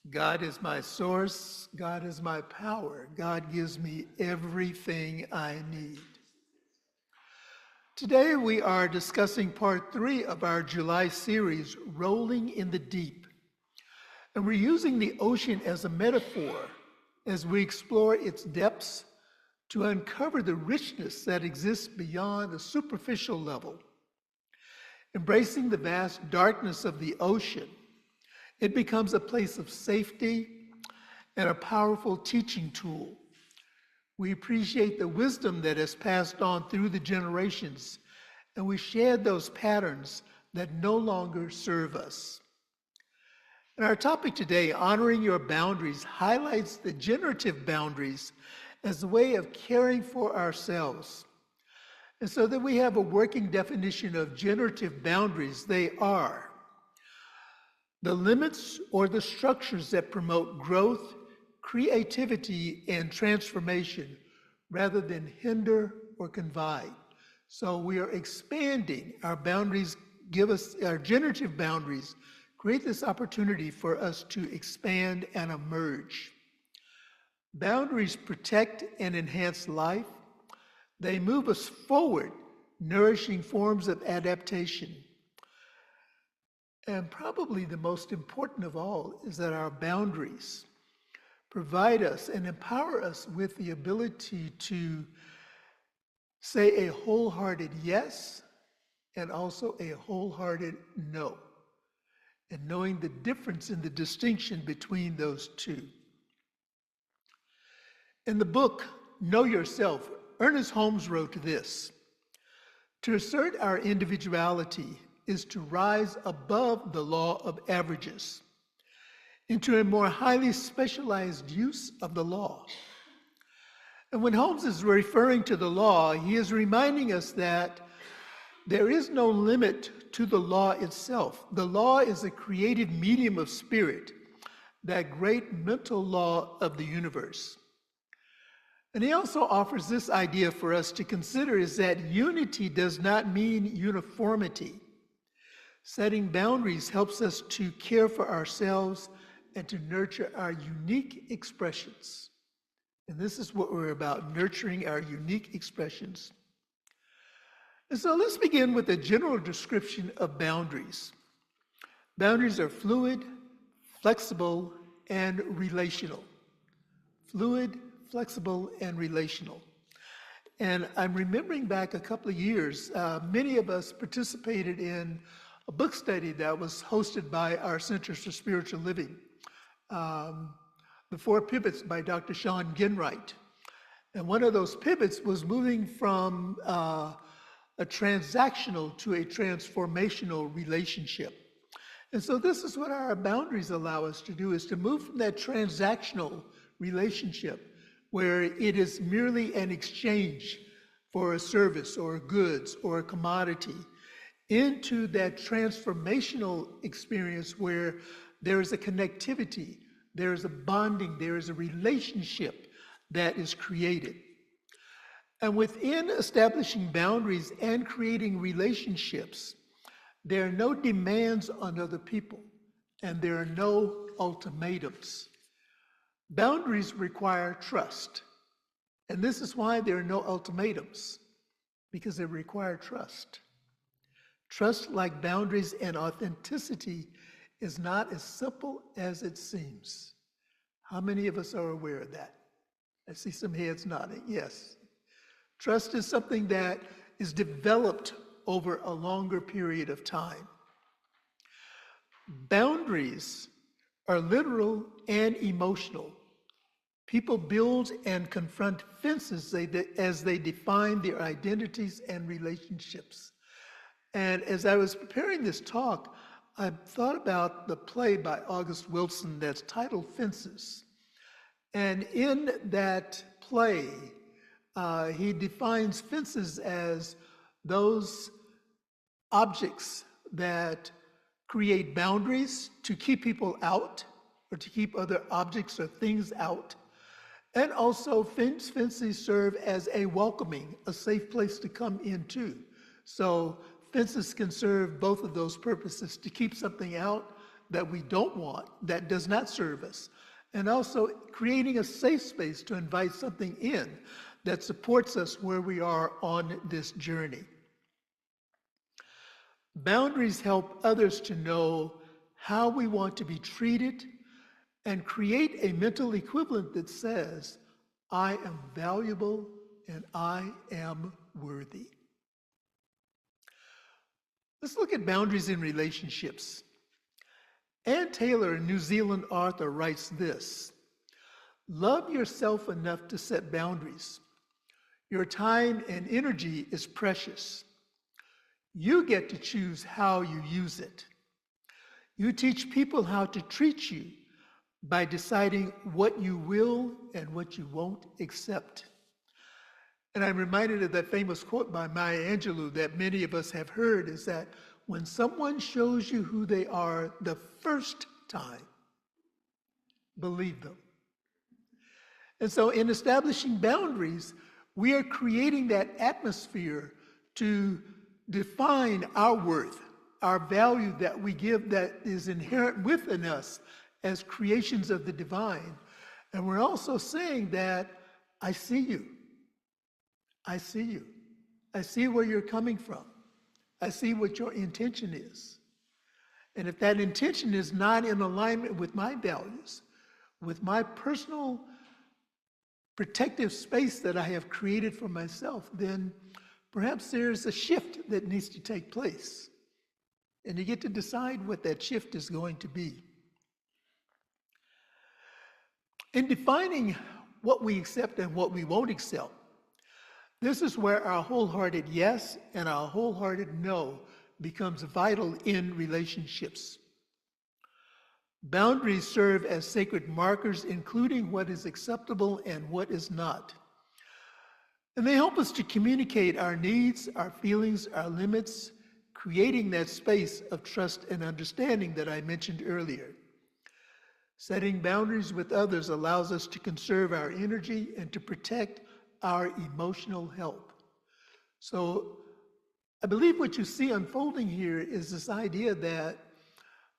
God is my source. God is my power. God gives me everything I need. Today we are discussing part 3 of our July series, Rolling in the Deep. And we're using the ocean as a metaphor as we explore its depths to uncover the richness that exists beyond the superficial level. Embracing the vast darkness of the ocean, it becomes a place of safety and a powerful teaching tool. We appreciate the wisdom that has passed on through the generations, and we shed those patterns that no longer serve us. And our topic today, Honoring Your Boundaries, highlights the generative boundaries as a way of caring for ourselves. And so that we have a working definition of generative boundaries, they are the limits or the structures that promote growth, creativity, and transformation rather than hinder or confine. So we are expanding our boundaries, give us our generative boundaries, create this opportunity for us to expand and emerge. Boundaries protect and enhance life. They move us forward, nourishing forms of adaptation. And probably the most important of all is that our boundaries provide us and empower us with the ability to say a wholehearted yes and also a wholehearted no, and knowing the difference in the distinction between those two. In the book, Know Yourself, Ernest Holmes wrote this: "To assert our individuality is to rise above the law of averages into a more highly specialized use of the law." And when Holmes is referring to the law, he is reminding us that there is no limit to the law itself. The law is a created medium of spirit, that great mental law of the universe. And he also offers this idea for us to consider, is that unity does not mean uniformity. Setting boundaries helps us to care for ourselves and to nurture our unique expressions. And this is what we're about, nurturing our unique expressions. And so let's begin with a general description of boundaries. Boundaries are fluid, flexible, and relational. Fluid, flexible, and relational. And I'm remembering back a couple of years, many of us participated in a book study that was hosted by our Centers for Spiritual Living, The Four Pivots by Dr. Sean Ginwright. And one of those pivots was moving from a transactional to a transformational relationship. And so this is what our boundaries allow us to do, is to move from that transactional relationship where it is merely an exchange for a service or goods or a commodity, into that transformational experience where there is a connectivity, there is a bonding, there is a relationship that is created. And within establishing boundaries and creating relationships, there are no demands on other people, and there are no ultimatums. Boundaries require trust. And this is why there are no ultimatums, because they require trust. Trust, like boundaries and authenticity, is not as simple as it seems. How many of us are aware of that? I see some heads nodding. Yes. Trust is something that is developed over a longer period of time. Boundaries are literal and emotional. People build and confront fences as they define their identities and relationships. And as I was preparing this talk, I thought about the play by August Wilson that's titled Fences. And in that play, he defines fences as those objects that create boundaries to keep people out, or to keep other objects or things out. And also fences serve as a welcoming, a safe place to come into. So fences can serve both of those purposes, to keep something out, that we don't want, that does not serve us, and also creating a safe space to invite something in that supports us where we are on this journey. Boundaries help others to know how we want to be treated and create a mental equivalent that says, I am valuable and I am worthy. Let's look at boundaries in relationships. Ann Taylor, a New Zealand author, writes this: love yourself enough to set boundaries. Your time and energy is precious. You get to choose how you use it. You teach people how to treat you by deciding what you will and what you won't accept. And I'm reminded of that famous quote by Maya Angelou that many of us have heard, is that when someone shows you who they are the first time, believe them. And so in establishing boundaries, we are creating that atmosphere to define our worth, our value that we give that is inherent within us as creations of the divine. And we're also saying that I see you. I see you. I see where you're coming from. I see what your intention is. And if that intention is not in alignment with my values, with my personal protective space that I have created for myself, then perhaps there's a shift that needs to take place. And you get to decide what that shift is going to be. In defining what we accept and what we won't accept, this is where our wholehearted yes and our wholehearted no becomes vital in relationships. Boundaries serve as sacred markers, including what is acceptable and what is not. And they help us to communicate our needs, our feelings, our limits, creating that space of trust and understanding that I mentioned earlier. Setting boundaries with others allows us to conserve our energy and to protect our emotional health. So I believe what you see unfolding here is this idea that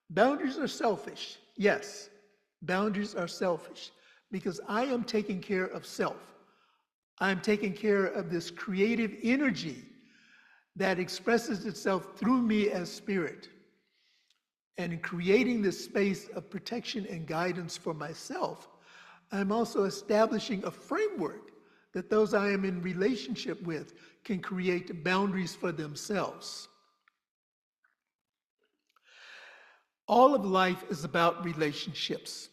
boundaries are selfish. Yes, boundaries are selfish because I am taking care of self. I'm taking care of this creative energy that expresses itself through me as spirit. And in creating this space of protection and guidance for myself, I'm also establishing a framework that those I am in relationship with can create boundaries for themselves. All of life is about relationships.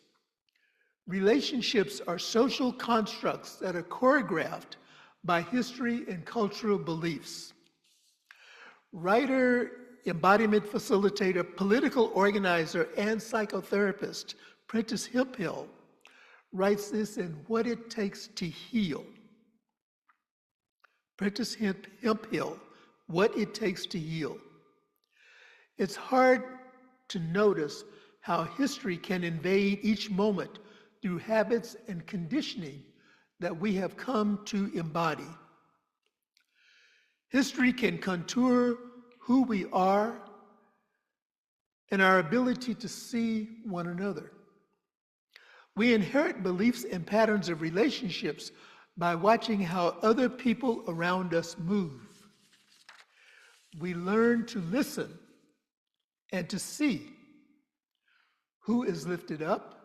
Relationships are social constructs that are choreographed by history and cultural beliefs. Writer, embodiment facilitator, political organizer, and psychotherapist Prentice Hemphill writes this in What It Takes to Heal. Prentice Hemphill, What It Takes to Heal. It's hard to notice how history can invade each moment through habits and conditioning that we have come to embody. History can contour who we are and our ability to see one another. We inherit beliefs and patterns of relationships by watching how other people around us move. We learn to listen and to see who is lifted up,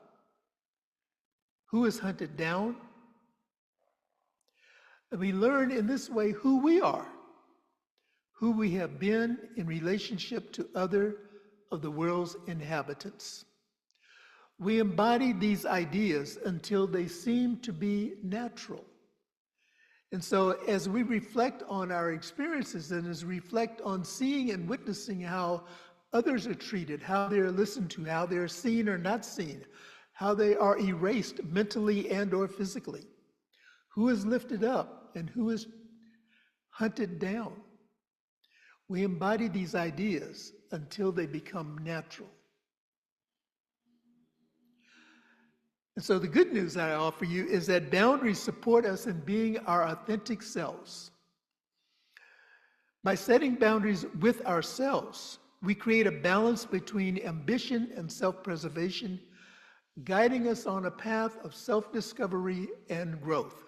who is hunted down. And we learn in this way who we are, who we have been in relationship to other of the world's inhabitants. We embody these ideas until they seem to be natural. And so as we reflect on our experiences and as we reflect on seeing and witnessing how others are treated, how they're listened to, how they're seen or not seen, how they are erased mentally and or physically, who is lifted up and who is hunted down. We embody these ideas until they become natural. And so the good news that I offer you is that boundaries support us in being our authentic selves. By setting boundaries with ourselves, we create a balance between ambition and self-preservation, guiding us on a path of self-discovery and growth.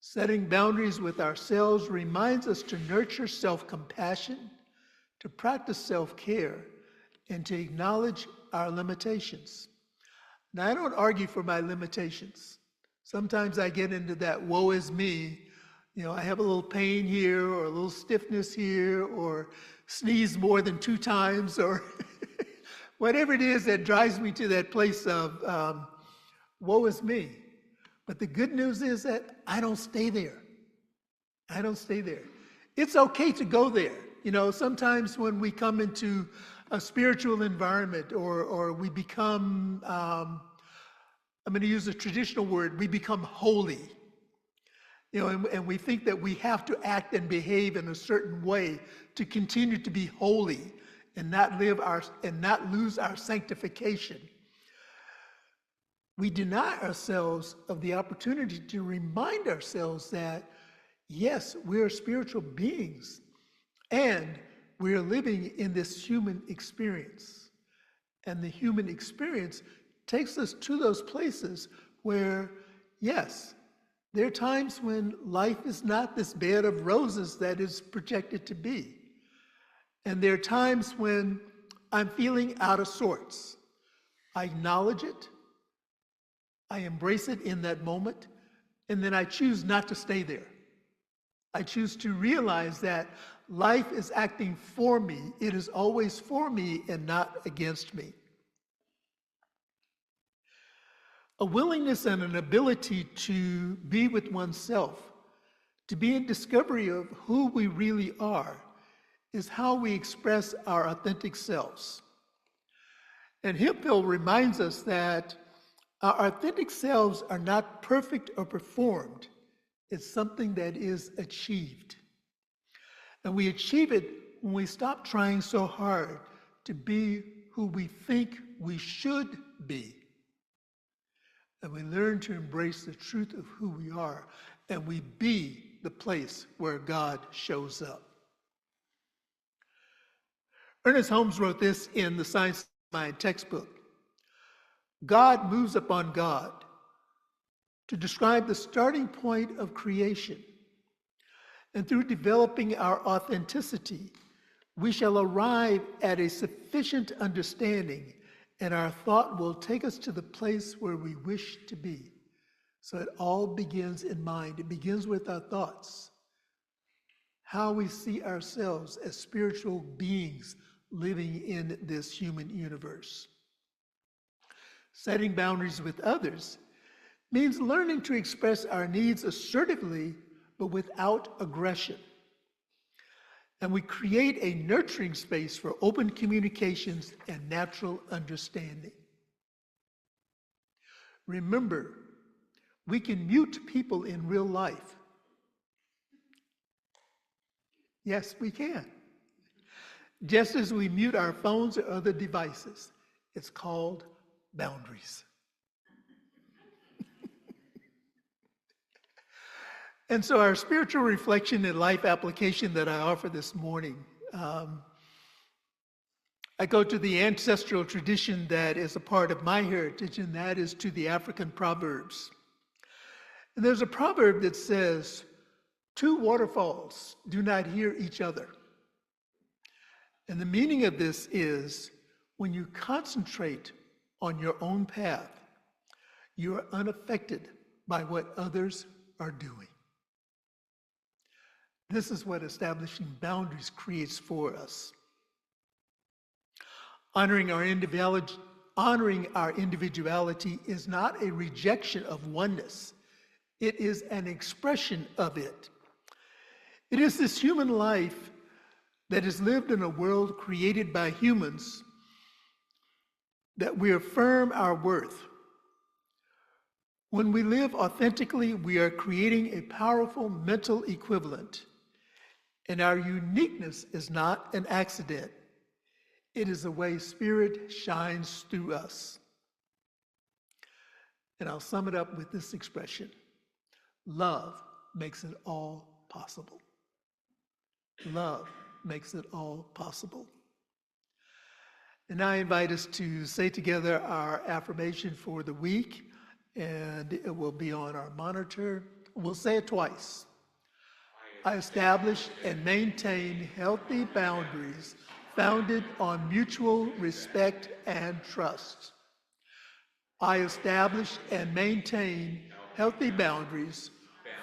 Setting boundaries with ourselves reminds us to nurture self-compassion, to practice self-care, and to acknowledge our limitations. Now, I don't argue for my limitations. Sometimes I get into that woe is me. I have a little pain here or a little stiffness here or sneeze more than 2 times or whatever it is that drives me to that place of woe is me. But the good news is that I don't stay there. I don't stay there. It's okay to go there. Sometimes when we come into a spiritual environment or we become, I'm going to use a traditional word, we become holy. And we think that we have to act and behave in a certain way to continue to be holy and not lose our sanctification. We deny ourselves of the opportunity to remind ourselves that, yes, we are spiritual beings and we are living in this human experience. And the human experience takes us to those places where, yes, there are times when life is not this bed of roses that is projected to be. And there are times when I'm feeling out of sorts. I acknowledge it. I embrace it in that moment, and then I choose not to stay there. I choose to realize that life is acting for me. It is always for me and not against me. A willingness and an ability to be with oneself, to be in discovery of who we really are, is how we express our authentic selves. And Hemphill reminds us that our authentic selves are not perfect or performed. It's something that is achieved. And we achieve it when we stop trying so hard to be who we think we should be. And we learn to embrace the truth of who we are, and we be the place where God shows up. Ernest Holmes wrote this in the Science of Mind textbook. God moves upon God to describe the starting point of creation. And through developing our authenticity, we shall arrive at a sufficient understanding, and our thought will take us to the place where we wish to be. So it all begins in mind. It begins with our thoughts, how we see ourselves as spiritual beings living in this human universe. Setting boundaries with others means learning to express our needs assertively, but without aggression. And we create a nurturing space for open communications and natural understanding. Remember, we can mute people in real life. Yes, we can. Just as we mute our phones or other devices. It's called boundaries. And so our spiritual reflection and life application that I offer this morning, I go to the ancestral tradition that is a part of my heritage, and that is to the African proverbs. And there's a proverb that says, 2 waterfalls do not hear each other. And the meaning of this is, when you concentrate on your own path, you are unaffected by what others are doing. This is what establishing boundaries creates for us. Honoring our individuality is not a rejection of oneness. It is an expression of it. It is this human life that is lived in a world created by humans that we affirm our worth. When we live authentically, we are creating a powerful mental equivalent. And our uniqueness is not an accident. It is the way Spirit shines through us. And I'll sum it up with this expression. Love makes it all possible. Love makes it all possible. And I invite us to say together our affirmation for the week, and it will be on our monitor. We'll say it twice. I establish and maintain healthy boundaries founded on mutual respect and trust. I establish and maintain healthy boundaries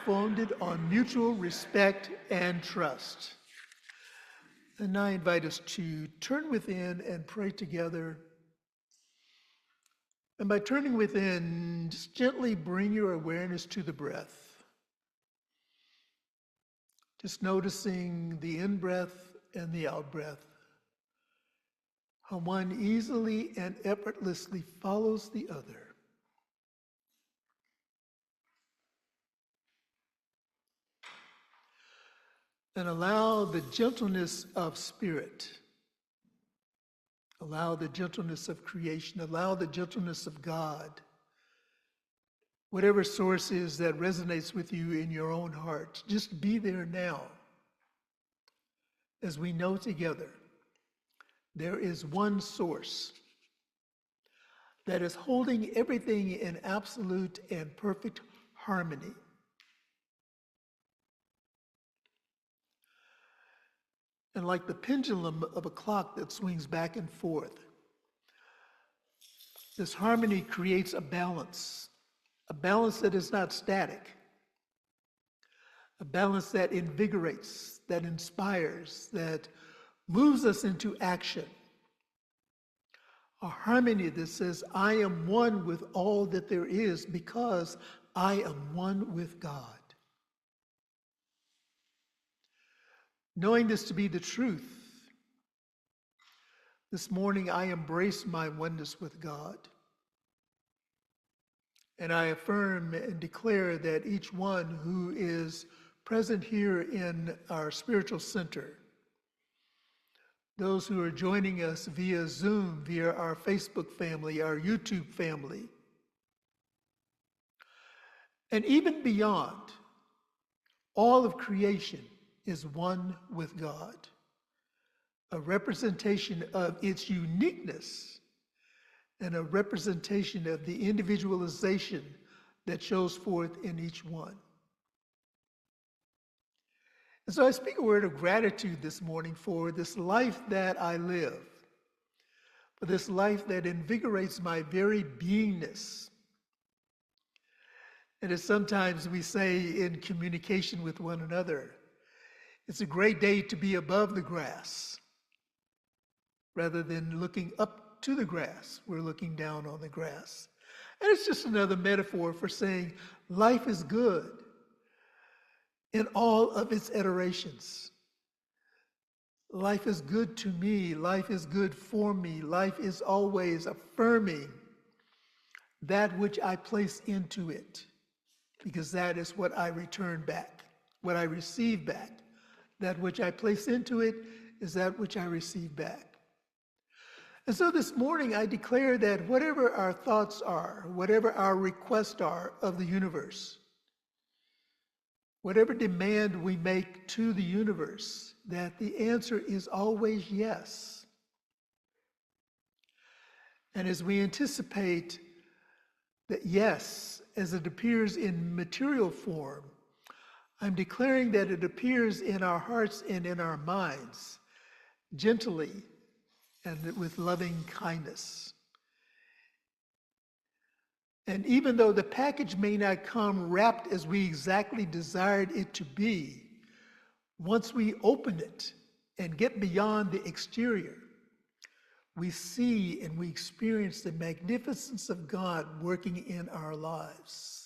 founded on mutual respect and trust. And I invite us to turn within and pray together. And by turning within, just gently bring your awareness to the breath. Just noticing the in-breath and the out-breath. How one easily and effortlessly follows the other. And allow the gentleness of spirit, allow the gentleness of creation, allow the gentleness of God, whatever source is that resonates with you in your own heart, just be there now. As we know together, there is one source that is holding everything in absolute and perfect harmony. And like the pendulum of a clock that swings back and forth, this harmony creates a balance that is not static, a balance that invigorates, that inspires, that moves us into action. A harmony that says, I am one with all that there is because I am one with God. Knowing this to be the truth, this morning I embrace my oneness with God. And I affirm and declare that each one who is present here in our spiritual center, those who are joining us via Zoom, via our Facebook family, our YouTube family, and even beyond, all of creation is one with God, a representation of its uniqueness and a representation of the individualization that shows forth in each one. And so I speak a word of gratitude this morning for this life that I live, for this life that invigorates my very beingness. And as sometimes we say in communication with one another, it's a great day to be above the grass. Rather than looking up to the grass, we're looking down on the grass. And it's just another metaphor for saying life is good in all of its iterations. Life is good to me. Life is good for me. Life is always affirming that which I place into it, because that is what I return back, what I receive back. That which I place into it is that which I receive back. And so this morning I declare that whatever our thoughts are, whatever our requests are of the universe, whatever demand we make to the universe, that the answer is always yes. And as we anticipate that yes, as it appears in material form, I'm declaring that it appears in our hearts and in our minds, gently and with loving kindness. And even though the package may not come wrapped as we exactly desired it to be, once we open it and get beyond the exterior, we see and we experience the magnificence of God working in our lives.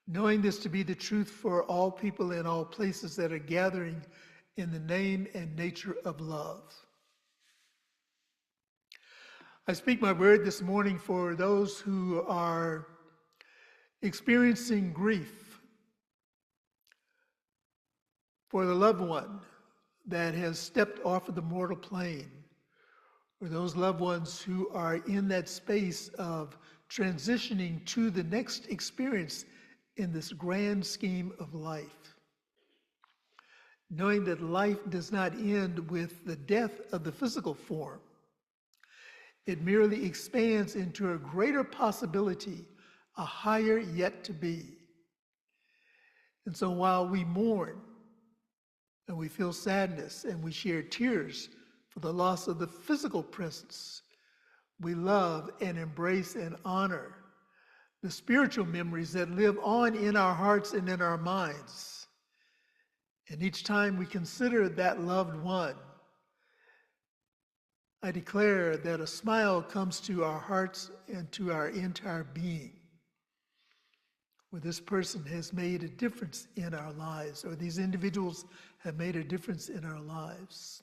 Knowing this to be the truth for all people in all places that are gathering in the name and nature of love. I speak my word this morning for those who are experiencing grief, for the loved one that has stepped off of the mortal plane, or those loved ones who are in that space of transitioning to the next experience in this grand scheme of life. knowing that life does not end with the death of the physical form. It merely expands into a greater possibility, a higher yet to be. And so while we mourn and we feel sadness and we share tears for the loss of the physical presence, we love and embrace and honor the spiritual memories that live on in our hearts and in our minds. And each time we consider that loved one, I declare that a smile comes to our hearts and to our entire being, where this person has made a difference in our lives, or these individuals have made a difference in our lives.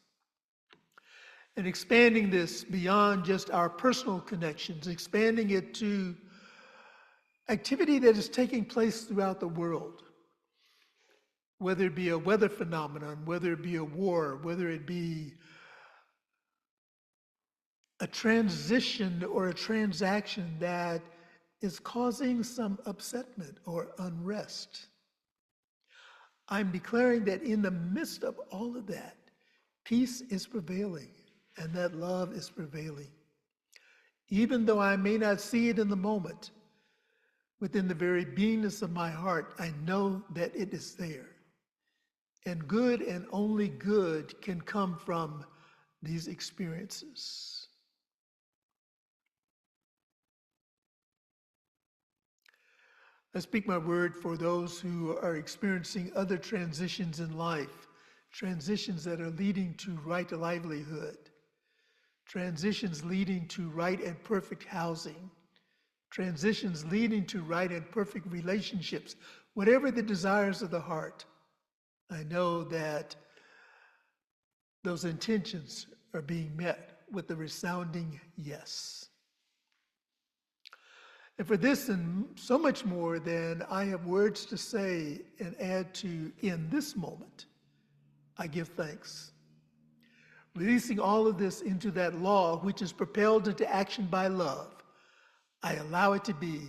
And expanding this beyond just our personal connections, expanding it to activity that is taking place throughout the world, whether it be a weather phenomenon, whether it be a war, whether it be a transition or a transaction that is causing some upsetment or unrest. I'm declaring that in the midst of all of that, peace is prevailing and that love is prevailing. Even though I may not see it in the moment, within the very beingness of my heart, I know that it is there. And good and only good can come from these experiences. I speak my word for those who are experiencing other transitions in life, transitions that are leading to right livelihood, transitions leading to right and perfect housing, transitions leading to right and perfect relationships, whatever the desires of the heart. I know that those intentions are being met with a resounding yes. And for this and so much more than I have words to say and add to in this moment, I give thanks. Releasing all of this into that law which is propelled into action by love, I allow it to be,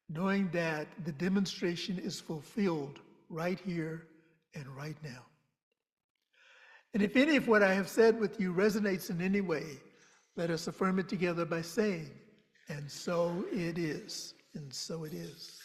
knowing that the demonstration is fulfilled right here and right now. And if any of what I have said with you resonates in any way, let us affirm it together by saying, and so it is, and so it is.